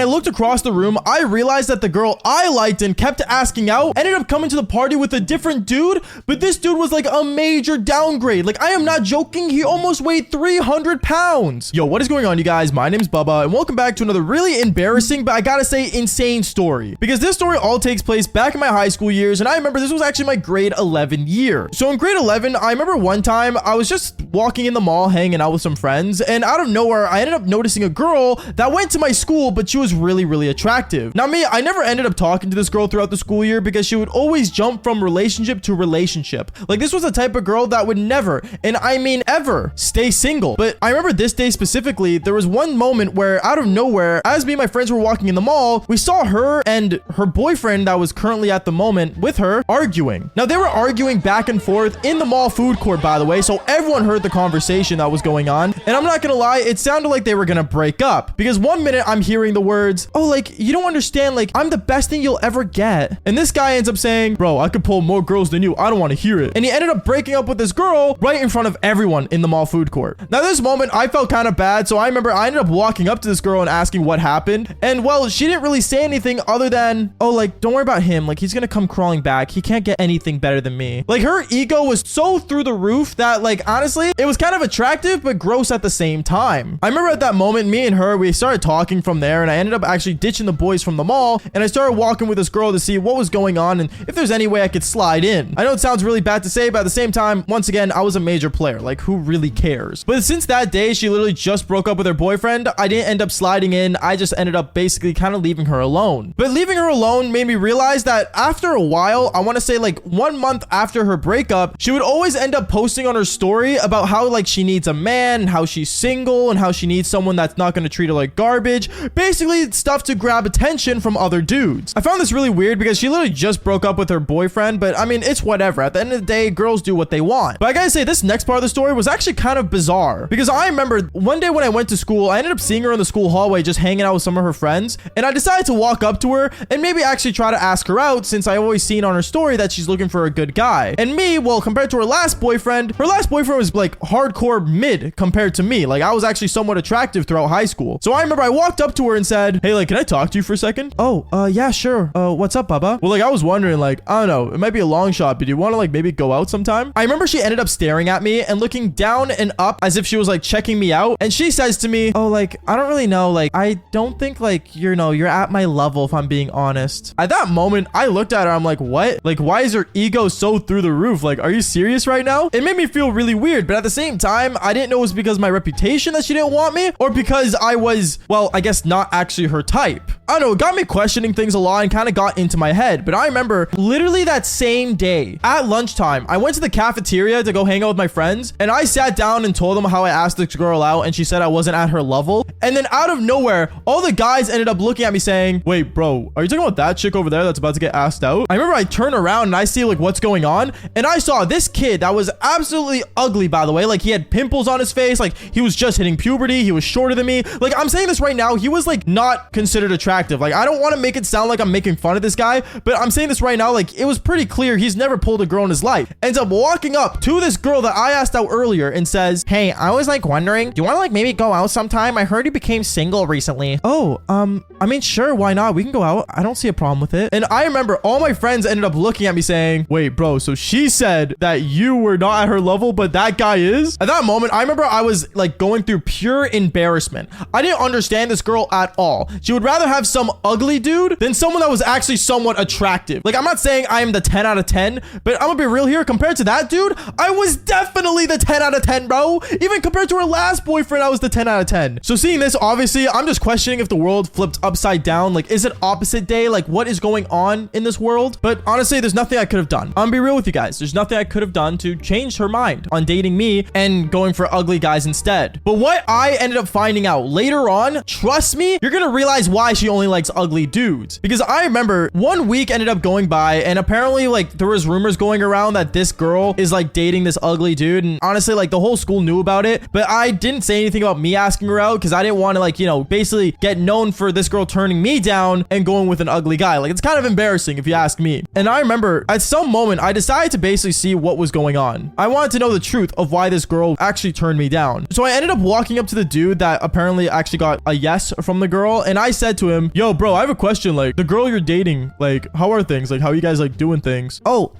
looked across the room, I realized that the girl I liked and kept asking out ended up coming to the party with a different dude, but this dude was like a major downgrade. Like, I am not joking. He almost weighed 300 pounds. Yo, what is going on, you guys? My name's Bubba, and welcome back to another really embarrassing, but I gotta say insane story, because this story all takes place back in my high school years, and I remember this was actually my grade 11 year. So in grade 11, I remember one time I was just walking in the mall, hanging out with some friends, and out of nowhere, I ended up noticing a girl that went to my school, but she was really, really attractive. Now me, I never ended up talking to this girl throughout the school year because she would always jump from relationship to relationship. Like, this was the type of girl that would never, and I mean ever, stay single. But I remember this day specifically, there was one moment where out of nowhere, as me and my friends were walking in the mall, we saw her and her boyfriend that was currently at the moment with her arguing. Now, they were arguing back and forth in the mall food court, by the way, so everyone heard the conversation that was going on. And I'm not gonna lie, it sounded like they were gonna break up, because one minute I'm hearing the words, oh, like, you don't understand, like, I'm the best thing you'll ever get. And this guy ends up saying, bro, I could pull more girls than you. I don't want to hear it. And he ended up breaking up with this girl right in front of everyone in the mall food court. Now, this moment, I felt kind of bad. So I remember I ended up walking up to this girl and asking what happened. And well, she didn't really say anything other than, oh, like, don't worry about him. Like, he's going to come crawling back. He can't get anything better than me. Like, her ego was so through the roof that, like, honestly, it was kind of attractive, but gross at the same time. I remember at that moment, me and her, we started talking from there, and I ended up actually ditching the boys from the mall, and I started walking with this girl to see what was going on and if there's any way I could slide in. I know it sounds really bad to say, but at the same time, once again, I was a major player. Like, who really cares? But since that day, she literally just broke up with her boyfriend. I didn't end up sliding in. I just ended up basically kind of leaving her alone. But leaving her alone made me realize that after a while, I want to say like 1 month after her breakup, she would always end up posting on her story about how like she needs a man, and how she's single, and how she needs someone that's not going to treat her like garbage. Basically stuff to grab attention from other dudes. I found this really weird because she literally just broke up with her boyfriend, but I mean, it's whatever. At the end of the day, girls do what they want. But I gotta say, this next part of the story was actually kind of bizarre, because I remember one day when I went to school, I ended up seeing her in the school hallway just hanging out with some of her friends, and I decided to walk up to her and maybe actually try to ask her out, since I always seen on her story that she's looking for a good guy. And me, well, compared to her last boyfriend was like hardcore mid compared to me. Like, I was actually somewhat attractive throughout high school. So I remember I walked up to her and said, hey, like, can I talk to you for a second? Oh, yeah, sure. What's up, Bubba? Well, like, I was wondering, like, I don't know, it might be a long shot, but do you want to like maybe go out sometime? I remember she ended up staring at me and looking down and up as if she was like checking me out. And she says to me, oh, like, I don't really know. Like, I don't think like, you're at my level, if I'm being honest. At that moment, I looked at her. I'm like, what? Like, why is her ego so through the roof? Like, are you serious right now? It made me feel really weird, but at the same time, I didn't know it was because of my reputation that she didn't want me, or because I was, well, I guess not actually her type. I don't know, it got me questioning things a lot and kind of got into my head. But I remember literally that same day at lunchtime, I went to the cafeteria to go hang out with my friends, and I sat down and told them how I asked this girl out and she said I wasn't at her level. And then out of nowhere, all the guys ended up looking at me saying, wait, bro, are you talking about that chick over there that's about to get asked out? I remember I turn around and I see like what's going on, and I saw this kid that was absolutely ugly, by the way. Like, he had pimples on his face, like he was just hitting puberty, he was shorter than me. Like, I'm saying this right now, he was like not considered attractive. Like, I don't want to make it sound like I'm making fun of this guy, but I'm saying this right now, like, it was pretty clear he's never pulled a girl in his life. Ends up walking up to this girl that I asked out earlier and says, hey, I was like wondering, do you want to like maybe go out sometime? I heard you became single recently. Oh, I mean, sure, why not? We can go out. I don't see a problem with it. And I remember all my friends ended up looking at me saying, wait, bro, so she said that you were not at her level, but that guy is? At that moment, I remember I was like going through pure embarrassment. I didn't understand this girl at all. She would rather have some ugly dude than someone that was actually somewhat attractive. Like, I'm not saying I am the 10 out of 10, but I'm gonna be real here. Compared to that dude, I was definitely the 10 out of 10, bro. Even compared to her last boyfriend, I was the 10 out of 10. So seeing this, obviously, I'm just questioning if the world flipped upside down. Like, is it opposite day? Like, what is going on in this world? But honestly, there's nothing I could have done. I'm gonna be real with you guys. There's nothing I could have done to change her mind on dating me and going for ugly guys instead. But what I ended up finding out later on, trust me, you're gonna realize why she only likes ugly dudes. Because I remember 1 week ended up going by, and apparently like there was rumors going around that this girl is like dating this ugly dude, and honestly like the whole school knew about it, but I didn't say anything about me asking her out because I didn't want to like, you know, basically get known for this girl turning me down and going with an ugly guy. Like, it's kind of embarrassing if you ask me. And I remember at some moment I decided to basically see what was going on. I wanted to know the truth of why this girl actually turned me down. So I ended up walking up to the dude that apparently actually got a yes from the girl, and I said to him, him. Yo, bro, I have a question. Like, the girl you're dating, like, how are things? Like, how are you guys, like, doing things? Oh,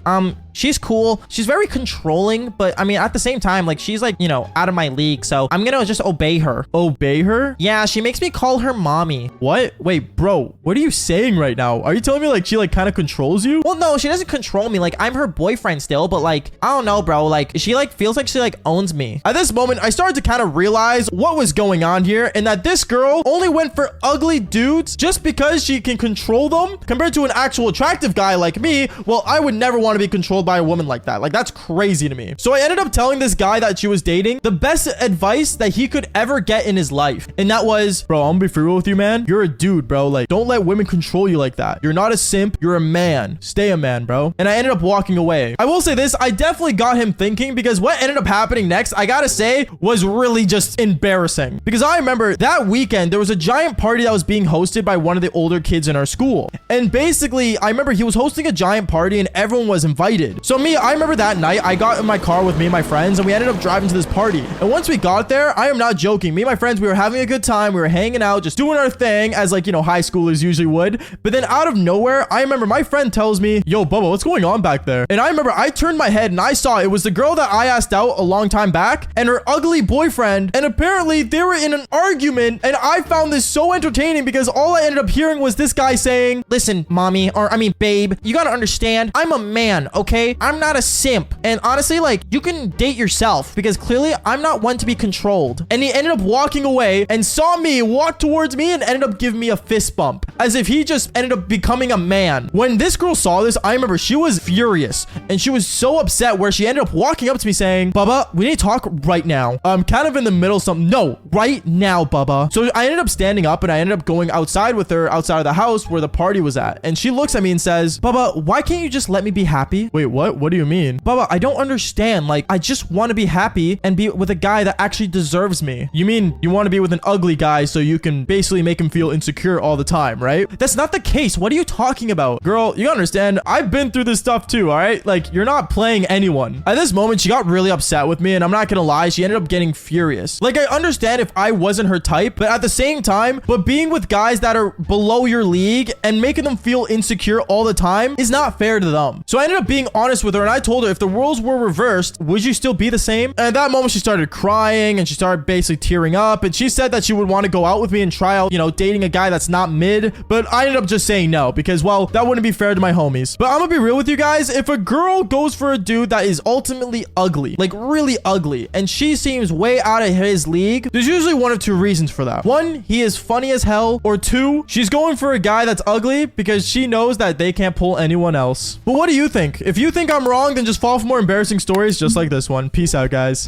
she's cool. She's very controlling, but I mean, at the same time, like, she's like, you know, out of my league. So I'm gonna just obey her. Obey her? Yeah, she makes me call her mommy. What? Wait, bro, what are you saying right now? Are you telling me, like, she, like, kind of controls you? Well, no, she doesn't control me. Like, I'm her boyfriend still, but like, I don't know, bro. Like, she like feels like she like owns me. At this moment, I started to kind of realize what was going on here and that this girl only went for ugly dudes just because she can control them compared to an actual attractive guy like me. Well, I would never want to be controlled by a woman like that. Like, that's crazy to me. So I ended up telling this guy that she was dating the best advice that he could ever get in his life. And that was, bro, I'm gonna be for real with you, man. You're a dude, bro. Like, don't let women control you like that. You're not a simp. You're a man. Stay a man, bro. And I ended up walking away. I will say this, I definitely got him thinking because what ended up happening next, I gotta say, was really just embarrassing. Because I remember that weekend, there was a giant party that was being hosted by one of the older kids in our school. And basically, I remember he was hosting a giant party and everyone was invited. So I remember that night, I got in my car with me and my friends and we ended up driving to this party. And once we got there, I am not joking. Me and my friends, we were having a good time. We were hanging out, just doing our thing as like, you know, high schoolers usually would. But then out of nowhere, I remember my friend tells me, yo, Bubba, what's going on back there? And I remember I turned my head and I saw it was the girl that I asked out a long time back and her ugly boyfriend. And apparently they were in an argument. And I found this so entertaining because all I ended up hearing was this guy saying, listen, mommy, or I mean, babe, you gotta understand, I'm a man, okay? I'm not a simp. And honestly, like, you can date yourself because clearly I'm not one to be controlled. And he ended up walking away and saw me walk towards me and ended up giving me a fist bump as if he just ended up becoming a man. When this girl saw this, I remember she was furious and she was so upset where she ended up walking up to me saying, Bubba, we need to talk right now. I'm kind of in the middle of something. No, right now, Bubba. So I ended up standing up and I ended up going outside with her outside of the house where the party was at. And she looks at me and says, Bubba, why can't you just let me be happy? Wait, what? What do you mean? Bubba, I don't understand. Like, I just want to be happy and be with a guy that actually deserves me. You mean you want to be with an ugly guy so you can basically make him feel insecure all the time, right? That's not the case. What are you talking about? Girl, you gotta understand, I've been through this stuff too, all right? Like, you're not playing anyone. At this moment, she got really upset with me and I'm not gonna lie, she ended up getting furious. Like, I understand if I wasn't her type, but at the same time, being with guys that are below your league and making them feel insecure all the time is not fair to them. So I ended up being honest with her and I told her if the roles were reversed, would you still be the same? And at that moment, she started crying and she started basically tearing up and she said that she would want to go out with me and try out, you know, dating a guy that's not mid, but I ended up just saying no because, well, that wouldn't be fair to my homies. But I'm gonna be real with you guys. If a girl goes for a dude that is ultimately ugly, like really ugly, and she seems way out of his league, there's usually one of two reasons for that. One, he is funny as hell, or two, she's going for a guy that's ugly because she knows that they can't pull anyone else. But what do you think? If you think I'm wrong, then just follow for more embarrassing stories just like this one. Peace out, guys.